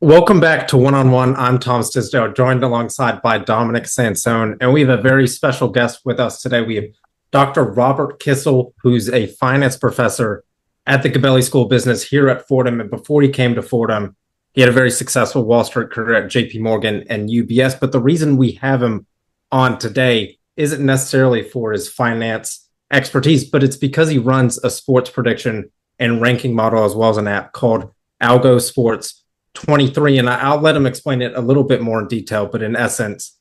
Welcome back to One on One. I'm Tom Tisdale, joined alongside by Dominic Sansone, and we have a very special guest with us today. We have Dr. Robert Kissell, who's a finance professor at the Gabelli School of Business here at Fordham. And before he came to Fordham, he had a very successful Wall Street career at JP Morgan and UBS. But the reason we have him on today isn't necessarily for his finance expertise, but it's because he runs a sports prediction and ranking model as well as an app called AlgoSports23, and I'll let him explain it a little bit more in detail, but in essence,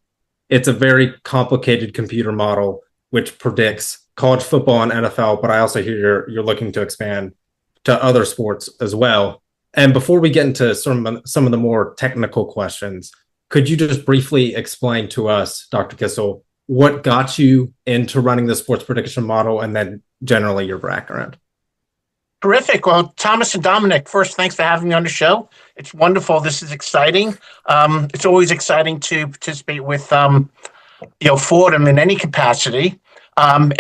it's a very complicated computer model which predicts college football and NFL, but I also hear you're looking to expand to other sports as well. And before we get into some of the more technical questions, could you just briefly explain to us, Dr. Kissell, what got you into running the sports prediction model and then generally your background? Terrific. Well, Thomas and Dominic, first, thanks for having me on the show. It's wonderful. This is exciting. It's always exciting to participate with, Fordham in any capacity. Start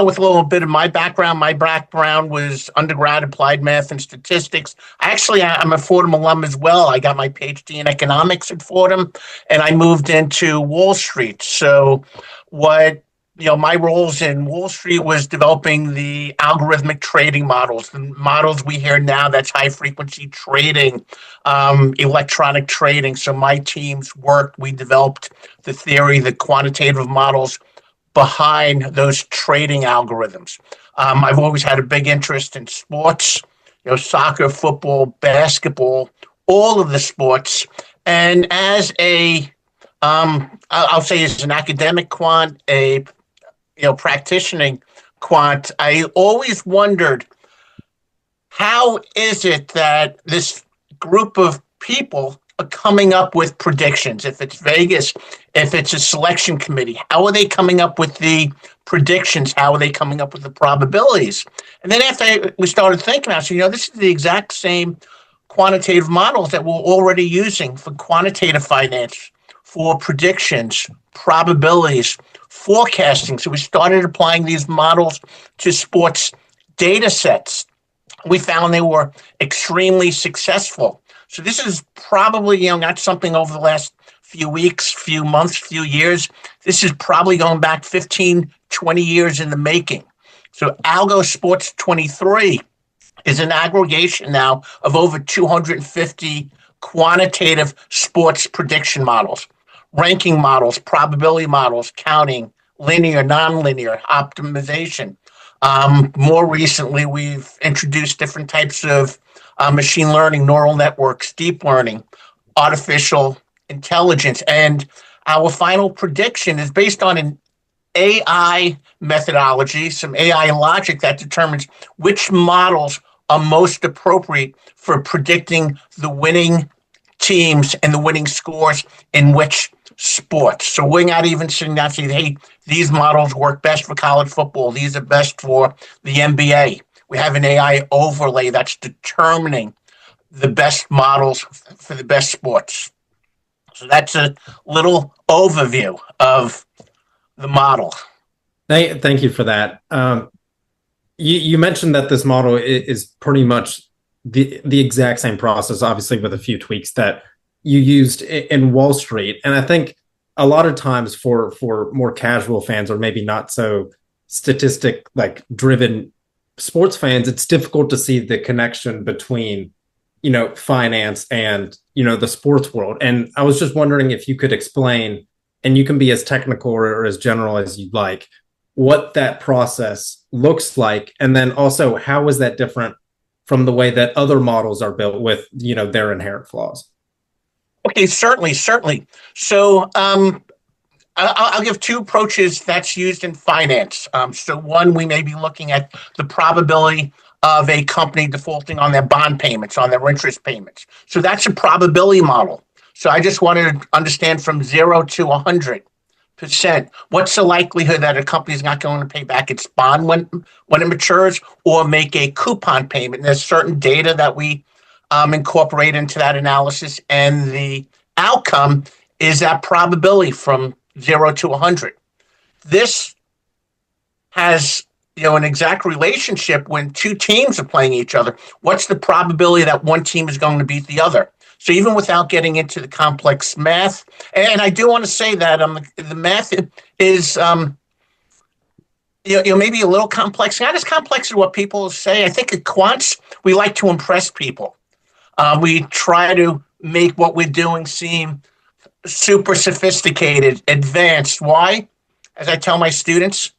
with a little bit of my background. My background was undergrad applied math and statistics. I'm a Fordham alum as well. I got my PhD in economics at Fordham, and I moved into Wall Street. So my roles in Wall Street was developing the algorithmic trading models, the models we hear now, that's high frequency trading, electronic trading. So my team's work, we developed the theory, the quantitative models behind those trading algorithms. I've always had a big interest in sports, soccer, football, basketball, all of the sports. And as I'll say as an academic quant, practicing quant, I always wondered, how is it that this group of people are coming up with predictions? If it's Vegas, if it's a selection committee, how are they coming up with the predictions? How are they coming up with the probabilities? And then after we started thinking, I said, this is the exact same quantitative models that we're already using for quantitative finance, for predictions, probabilities, forecasting. So we started applying these models to sports data sets. We found they were extremely successful. So this is probably, not something over the last few weeks, few months, few years. This is probably going back 15, 20 years in the making. So AlgoSports23 is an aggregation now of over 250 quantitative sports prediction models, ranking models, probability models, counting, linear, nonlinear, optimization. More recently, we've introduced different types of machine learning, neural networks, deep learning, artificial intelligence. And our final prediction is based on an AI methodology, some AI logic that determines which models are most appropriate for predicting the winning teams and the winning scores in which sports. So we're not even sitting down saying, hey, these models work best for college football. These are best for the NBA. We have an AI overlay that's determining the best models for the best sports. So that's a little overview of the model. Thank you for that. You mentioned that this model is pretty much the exact same process, obviously with a few tweaks that you used in Wall Street. And I think a lot of times for more casual fans or maybe not so statistic driven sports fans, it's difficult to see the connection between, finance and, the sports world. And I was just wondering if you could explain, and you can be as technical or as general as you'd like, what that process looks like. And then also, how is that different from the way that other models are built with, their inherent flaws? Okay, certainly. So I'll give two approaches that's used in finance. So one, we may be looking at the probability of a company defaulting on their bond payments, on their interest payments. So that's a probability model. So I just wanted to understand from 0 to 100%, what's the likelihood that a company is not going to pay back its bond when it matures or make a coupon payment. And there's certain data that we incorporate into that analysis, and the outcome is that probability from 0 to 100. This has an exact relationship when two teams are playing each other. What's the probability that one team is going to beat the other? So even without getting into the complex math, and I do want to say that the math is maybe a little complex, not as complex as what people say. I think at quants, we like to impress people. We try to make what we're doing seem super sophisticated, advanced. Why? As I tell my students,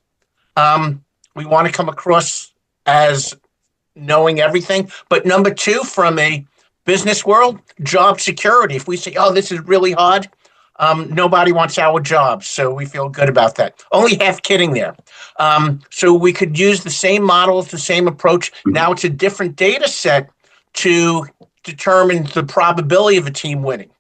we want to come across as knowing everything. But number two, from a business world, job security. If we say, oh, this is really hard, nobody wants our jobs. So we feel good about that. Only half kidding there. So we could use the same models, the same approach. Now it's a different data set to determine the probability of a team winning.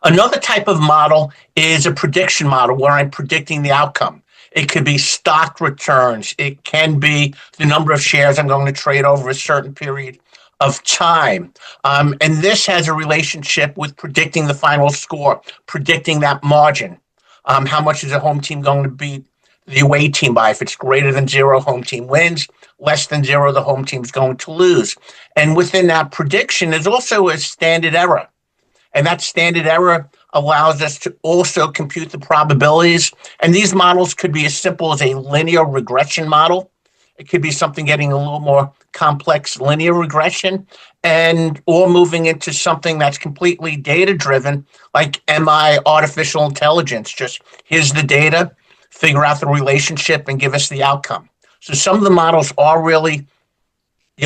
Another type of model is a prediction model where I'm predicting the outcome. It could be stock returns. It can be the number of shares I'm going to trade over a certain period of time. And this has a relationship with predicting the final score, predicting that margin. How much is a home team going to beat the away team by? If it's greater than 0, home team wins. Less than 0, the home team's going to lose. And within that prediction, there's also a standard error. And that standard error allows us to also compute the probabilities. And these models could be as simple as a linear regression model. It could be something getting a little more complex, linear regression, or moving into something that's completely data-driven, like MI, artificial intelligence. Just here's the data, figure out the relationship, and give us the outcome. So some of the models are really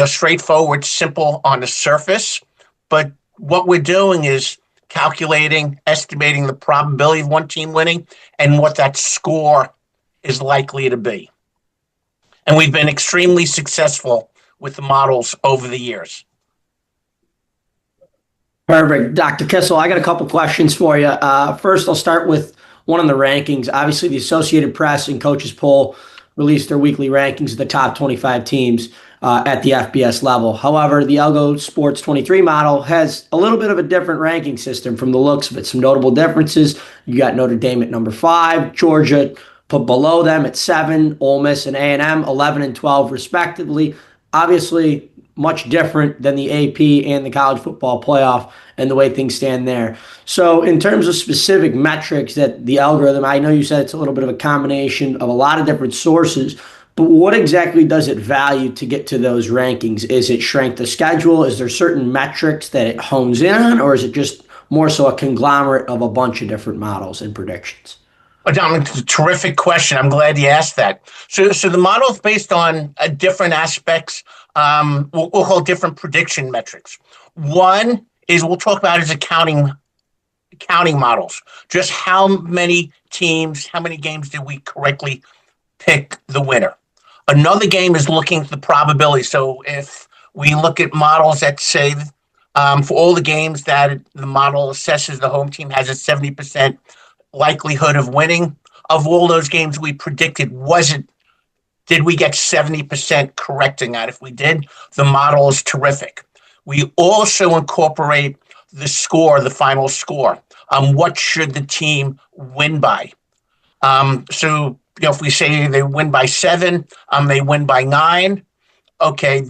straightforward, simple on the surface, but what we're doing is calculating, estimating the probability of one team winning and what that score is likely to be. And we've been extremely successful with the models over the years. Perfect. Dr. Kissell, I got a couple questions for you. First, I'll start with one on the rankings. Obviously, the Associated Press and Coaches Poll released their weekly rankings of the top 25 teams at the FBS level. However, the AlgoSports23 model has a little bit of a different ranking system from the looks of it. Some notable differences. You got Notre Dame at number 5, Georgia put below them at 7, Ole Miss and A&M 11 and 12 respectively. Obviously, much different than the AP and the college football playoff and the way things stand there. So in terms of specific metrics that the algorithm, I know you said it's a little bit of a combination of a lot of different sources, but what exactly does it value to get to those rankings? Is it strength of schedule? Is there certain metrics that it hones in on, or is it just more so a conglomerate of a bunch of different models and predictions? Dominic, it's a terrific question. I'm glad you asked that. So the model is based on different aspects. We'll call different prediction metrics. One is we'll talk about is accounting models. Just how many teams, how many games did we correctly pick the winner? Another game is looking at the probability. So if we look at models that say for all the games that the model assesses the home team has a 70% likelihood of winning, of all those games we predicted, did we get 70% correcting that? If we did, the model is terrific. We also incorporate the score, the final score. What should the team win by? So if we say they win by 7, they win by 9. Okay,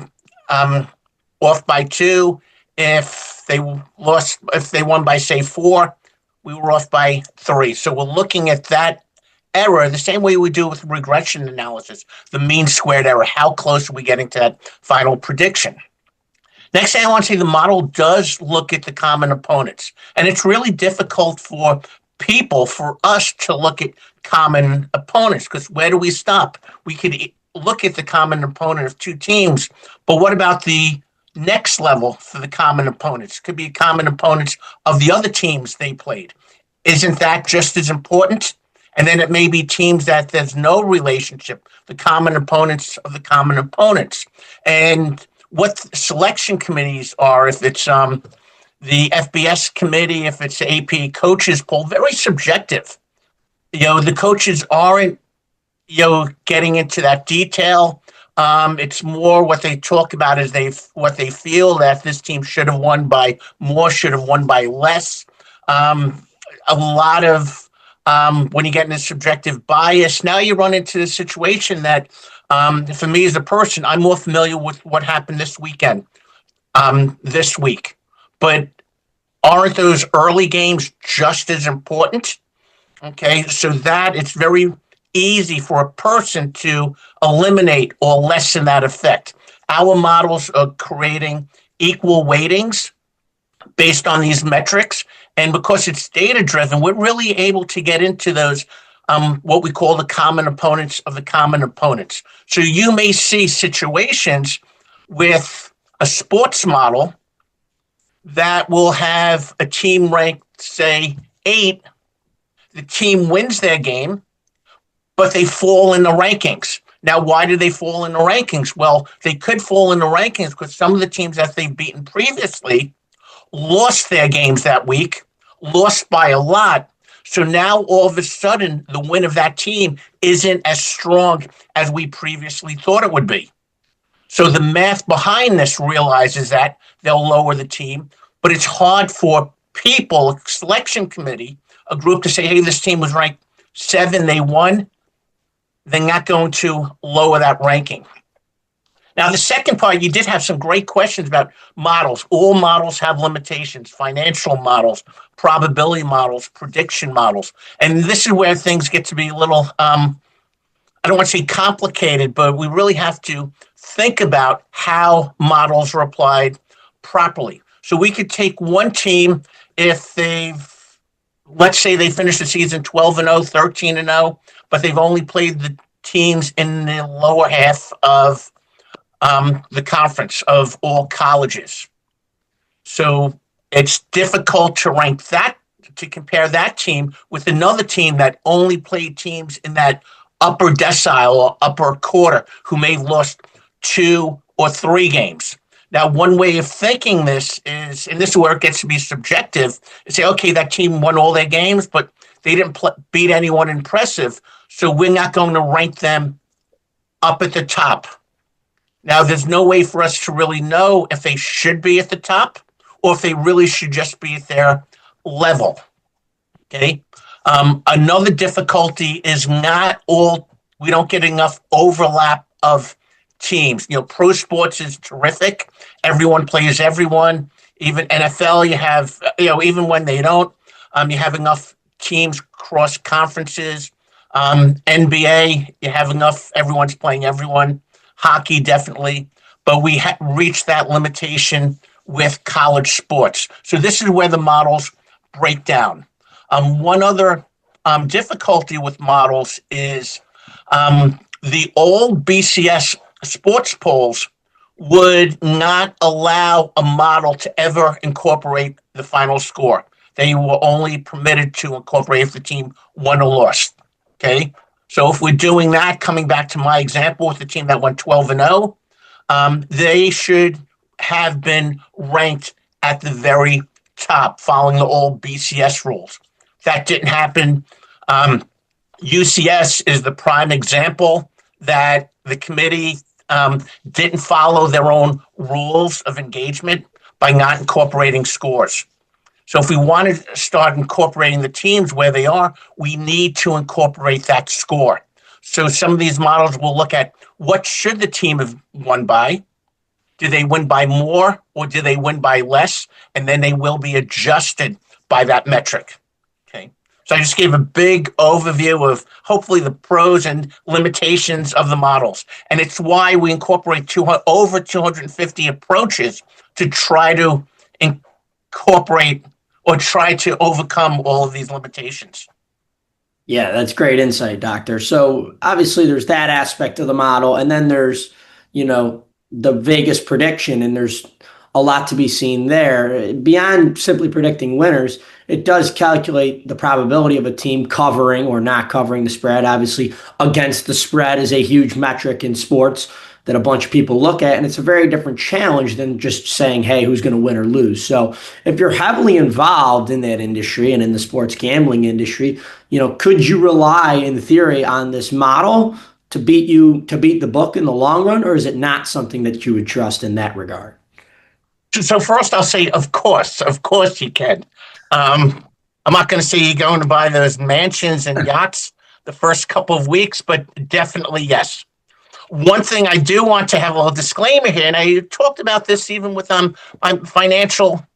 off by 2. If they won by say 4, we were off by 3. So we're looking at that error the same way we do with regression analysis, the mean squared error. How close are we getting to that final prediction? Next thing I want to say, the model does look at the common opponents. And it's really difficult for us to look at common opponents, because where do we stop? We could look at the common opponent of 2 teams, but what about the next level for the common opponents? Could be common opponents of the other teams they played. Isn't that just as important? And then it may be teams that there's no relationship, the common opponents of the common opponents. And what selection committees are, if it's the FBS committee, if it's AP coaches poll, very subjective. The coaches aren't, getting into that detail. It's more what they talk about is what they feel that this team should have won by more, should have won by less. A lot of when you get into subjective bias, now you run into the situation that for me as a person, I'm more familiar with what happened this weekend, this week. But aren't those early games just as important? Okay, so that it's very easy for a person to eliminate or lessen that effect. Our models are creating equal weightings based on these metrics. And because it's data driven, we're really able to get into those, what we call the common opponents of the common opponents. So you may see situations with a sports model that will have a team ranked, say, 8. The team wins their game, but they fall in the rankings. Now, why do they fall in the rankings? Well, they could fall in the rankings because some of the teams that they've beaten previously lost their games that week, lost by a lot. So now all of a sudden, the win of that team isn't as strong as we previously thought it would be. So the math behind this realizes that they'll lower the team, but it's hard for people, a selection committee, a group to say, hey, this team was ranked 7, they won. They're not going to lower that ranking. Now, the second part, you did have some great questions about models. All models have limitations, financial models, probability models, prediction models. And this is where things get to be a little, I don't want to say complicated, but we really have to think about how models are applied properly. So we could take one team if let's say they finished the season 12-0, 13-0, but they've only played the teams in the lower half of the conference of all colleges. So it's difficult to rank that, to compare that team with another team that only played teams in that upper decile or upper quarter who may have lost 2 or 3 games. Now, one way of thinking this is, and this is where it gets to be subjective, is say, okay, that team won all their games, but they didn't beat anyone impressive, so we're not going to rank them up at the top. Now, there's no way for us to really know if they should be at the top or if they really should just be at their level. Okay. Another difficulty is we don't get enough overlap of teams. Pro sports is terrific. Everyone plays everyone. Even NFL, you have, even when they don't, you have enough teams cross conferences. NBA, you have enough, everyone's playing everyone. Hockey, definitely. But we reached that limitation with college sports. So this is where the models break down. One other difficulty with models is the old BCS sports polls would not allow a model to ever incorporate the final score. They were only permitted to incorporate if the team won or lost. Okay, so if we're doing that, coming back to my example with the team that went 12-0, they should have been ranked at the very top, following the old BCS rules. That didn't happen. UCS is the prime example that the committee didn't follow their own rules of engagement by not incorporating scores. So if we want to start incorporating the teams where they are, we need to incorporate that score. So some of these models will look at what should the team have won by? Do they win by more or do they win by less? And then they will be adjusted by that metric. Okay. So I just gave a big overview of hopefully the pros and limitations of the models. And it's why we incorporate over 250 approaches to try to incorporate or try to overcome all of these limitations. Yeah, that's great insight, Doctor. So obviously there's that aspect of the model, and then there's, the Vegas prediction, and there's a lot to be seen there. Beyond simply predicting winners, it does calculate the probability of a team covering or not covering the spread. Obviously, against the spread is a huge metric in sports that a bunch of people look at, and it's a very different challenge than just saying, hey, who's going to win or lose. So if you're heavily involved in that industry and in the sports gambling industry, could you rely in theory on this model to beat the book in the long run, or is it not something that you would trust in that regard? So first I'll say, of course you can. I'm not going to say you're going to buy those mansions and yachts the first couple of weeks, but definitely yes. One thing I do want to have a little disclaimer here, and I talked about this even with financial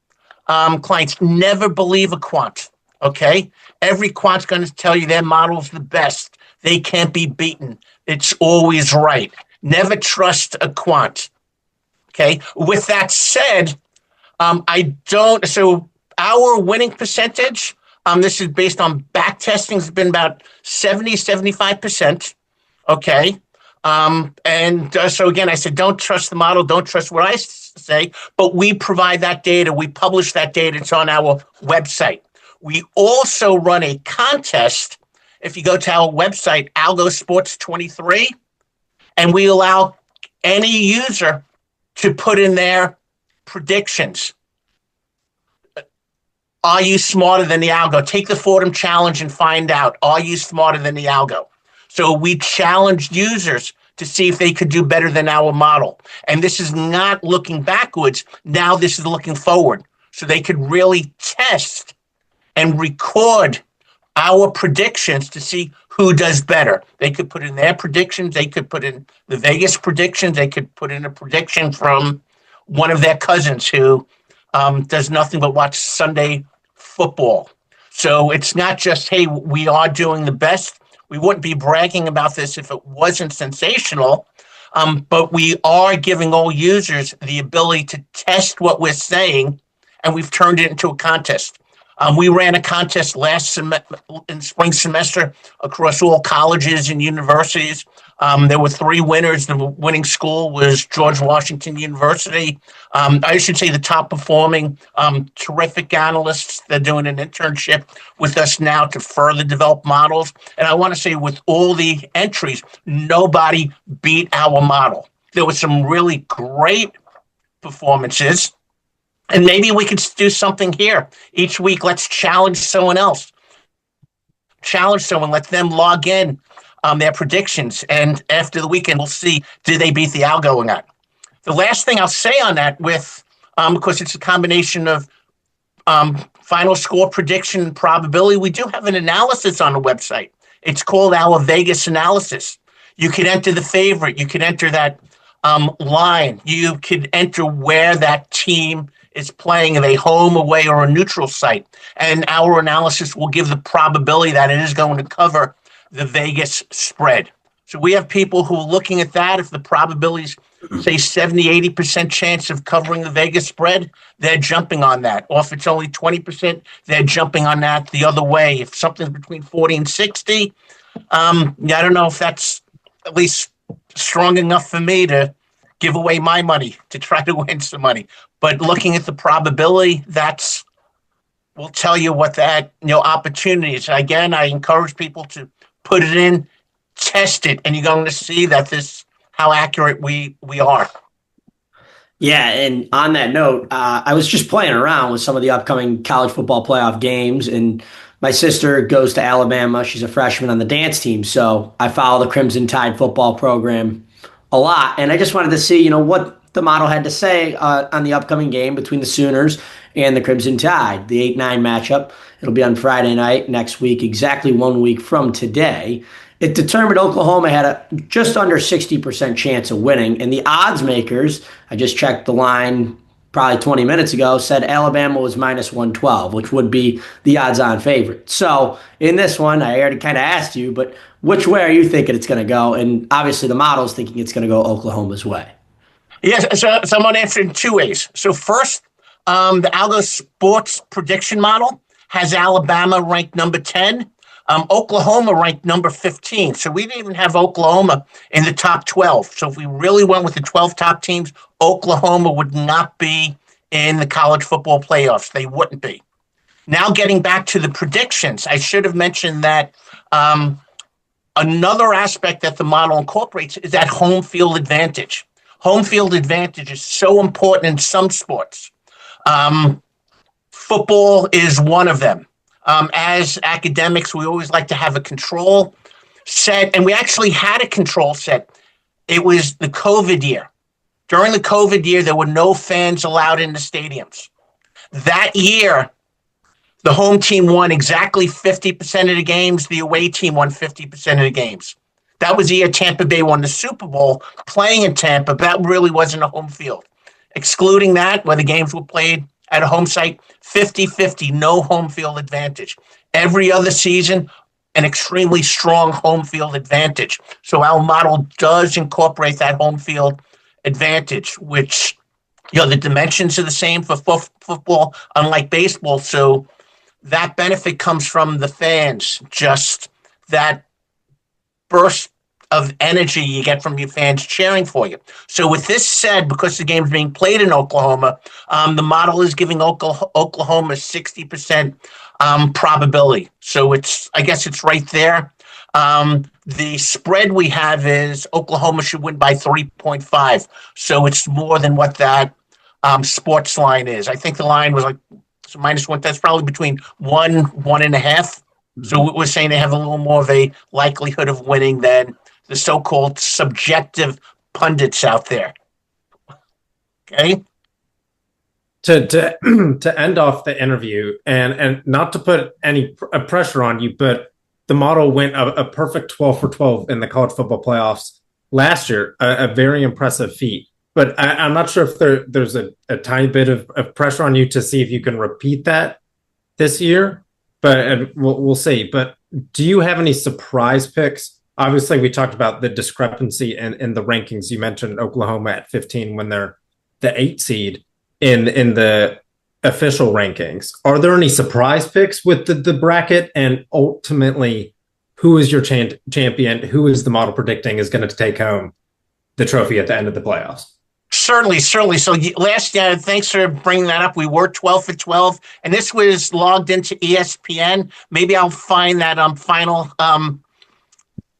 clients, never believe a quant. Okay, every quant's going to tell you their model's the best. They can't be beaten. It's always right. Never trust a quant. Okay. With that said, I don't. So our winning percentage, this is based on back testing, has been about 75%. Okay. So again, I said, don't trust the model. Don't trust what I say, but we provide that data. We publish that data. It's on our website. We also run a contest. If you go to our website, AlgoSports23, and we allow any user to put in their predictions. Are you smarter than the algo? Take the Fordham challenge and find out, are you smarter than the algo? So we challenged users to see if they could do better than our model. And this is not looking backwards. Now this is looking forward. So they could really test and record our predictions to see who does better. They could put in their predictions. They could put in the Vegas predictions. They could put in a prediction from one of their cousins who does nothing but watch Sunday football. So it's not just, hey, we are doing the best. We wouldn't be bragging about this if it wasn't sensational, but we are giving all users the ability to test what we're saying, and we've turned it into a contest. We ran a contest in spring semester across all colleges and universities. There were 3 winners. The winning school was George Washington University. I should say the top performing, terrific analysts. They're doing an internship with us now to further develop models. And I want to say with all the entries, nobody beat our model. There were some really great performances. And maybe we could do something here. Each week, let's challenge someone else. Challenge someone, let them log in their predictions. And after the weekend, we'll see, did they beat the algo or not? The last thing I'll say on that because it's a combination of final score prediction and probability, we do have an analysis on the website. It's called our Vegas analysis. You could enter the favorite. You could enter that line. You could enter where that team is playing in a home, away, or a neutral site. And our analysis will give the probability that it is going to cover the Vegas spread. So we have people who are looking at that. If the probabilities say 70, 80% chance of covering the Vegas spread, they're jumping on that. Or if it's only 20%, they're jumping on that the other way. If something's between 40 and 60, I don't know if that's at least strong enough for me to give away my money to try to win some money. But looking at the probability, will tell you what that opportunity is. Again, I encourage people to put it in, test it, and you're going to see that how accurate we are. Yeah, and on that note, I was just playing around with some of the upcoming college football playoff games, and my sister goes to Alabama. She's a freshman on the dance team, so I follow the Crimson Tide football program a lot, and I just wanted to see, what the model had to say on the upcoming game between the Sooners and the Crimson Tide, the 8-9 matchup. It'll be on Friday night next week, exactly 1 week from today. It determined Oklahoma had a just under 60% chance of winning, and the odds makers, I just checked the line probably 20 minutes ago, said Alabama was minus 112, which would be the odds-on favorite. So in this one, I already kind of asked you, but which way are you thinking it's going to go? And obviously the model's thinking it's going to go Oklahoma's way. Yes, so I'm going to answer in 2 ways. So first, the Algo Sports prediction model has Alabama ranked number 10, Oklahoma ranked number 15. So we didn't even have Oklahoma in the top 12. So if we really went with the 12 top teams, Oklahoma would not be in the college football playoffs. They wouldn't be. Now getting back to the predictions, I should have mentioned that another aspect that the model incorporates is that home field advantage. Home field advantage is so important in some sports. Football is one of them. As academics, we always like to have a control set, and we actually had a control set. It was the COVID year. During the COVID year, there were no fans allowed in the stadiums. That year, the home team won exactly 50% of the games. The away team won 50% of the games. That was the year Tampa Bay won the Super Bowl. Playing in Tampa, that really wasn't a home field. Excluding that, where the games were played at a home site, 50-50, no home field advantage. Every other season, an extremely strong home field advantage. So our model does incorporate that home field advantage, which, the dimensions are the same for football, unlike baseball. So that benefit comes from the fans, just that burst of energy you get from your fans cheering for you. So with this said, because the game's being played in Oklahoma, the model is giving Oklahoma 60% probability. So I guess it's right there. The spread we have is Oklahoma should win by 3.5. So it's more than what that sports line is. I think the line was like -1. That's probably between 1.5. So we're saying they have a little more of a likelihood of winning than the so-called subjective pundits out there. Okay. To end off the interview, and not to put any pressure on you, but the model went a perfect 12 for 12 in the college football playoffs last year, a very impressive feat. But I'm not sure if there's a tiny bit of pressure on you to see if you can repeat that this year, but we'll see. But do you have any surprise picks? Obviously, we talked about the discrepancy in the rankings. You mentioned Oklahoma at 15 when they're the 8 seed in the official rankings. Are there any surprise picks with the bracket? And ultimately, who is your champion? Who is the model predicting is going to take home the trophy at the end of the playoffs? Certainly. So last year, thanks for bringing that up. We were 12 for 12, and this was logged into ESPN. Maybe I'll find that final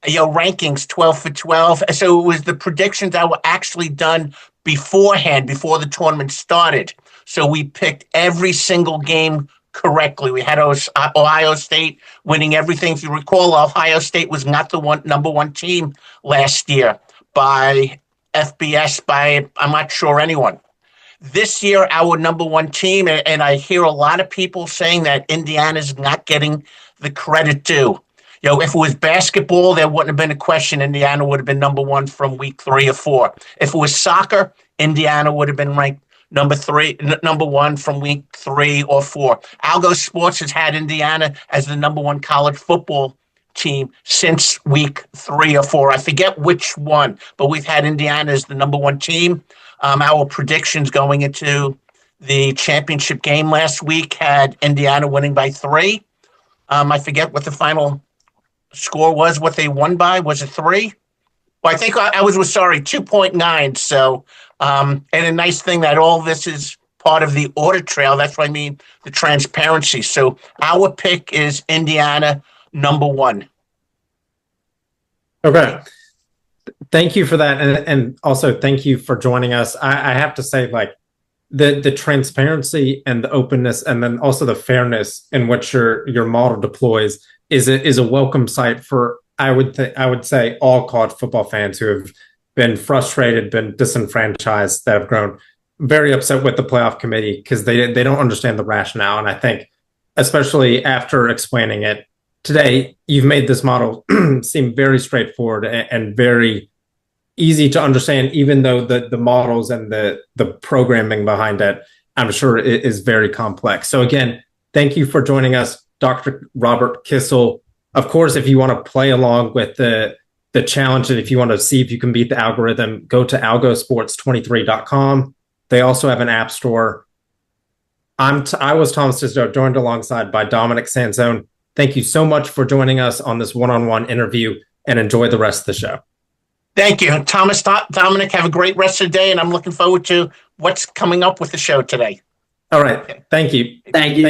rankings 12 for 12. So it was the predictions that were actually done beforehand, before the tournament started. So we picked every single game correctly. We had Ohio State winning everything. If you recall, Ohio State was not the number one team last year by FBS, by I'm not sure anyone. This year, our number one team, and I hear a lot of people saying that Indiana's not getting the credit due. If it was basketball, there wouldn't have been a question. Indiana would have been number one from week 3 or 4. If it was soccer, Indiana would have been ranked number 1 from week 3 or 4. AlgoSports has had Indiana as the number one college football team since week 3 or 4. I forget which one, but we've had Indiana as the number one team. Our predictions going into the championship game last week had Indiana winning by 3. I forget what the final score was, what they won by. Was it 3? Well, I think I was 2.9. So, and a nice thing that all this is part of the audit trail. That's what I mean, the transparency. So our pick is Indiana number 1. Okay. Thank you for that. And also thank you for joining us. I have to say, like, the transparency and the openness, and then also the fairness in which your model deploys is a welcome sight for, I would say, all college football fans who have been frustrated, been disenfranchised, that have grown very upset with the playoff committee because they don't understand the rationale. And I think, especially after explaining it today, you've made this model seem very straightforward and very easy to understand, even though the models and the programming behind it, I'm sure, is very complex. So again, thank you for joining us, Dr. Robert Kissell. Of course, if you want to play along with the challenge, and if you want to see if you can beat the algorithm, go to algosports23.com. They also have an app store. I was Thomas Tisdale, joined alongside by Dominic Sansone. Thank you so much for joining us on this one-on-one interview, and enjoy the rest of the show. Thank you. Thomas, Dominic, have a great rest of the day, and I'm looking forward to what's coming up with the show today. All right. Thank you. Thank you.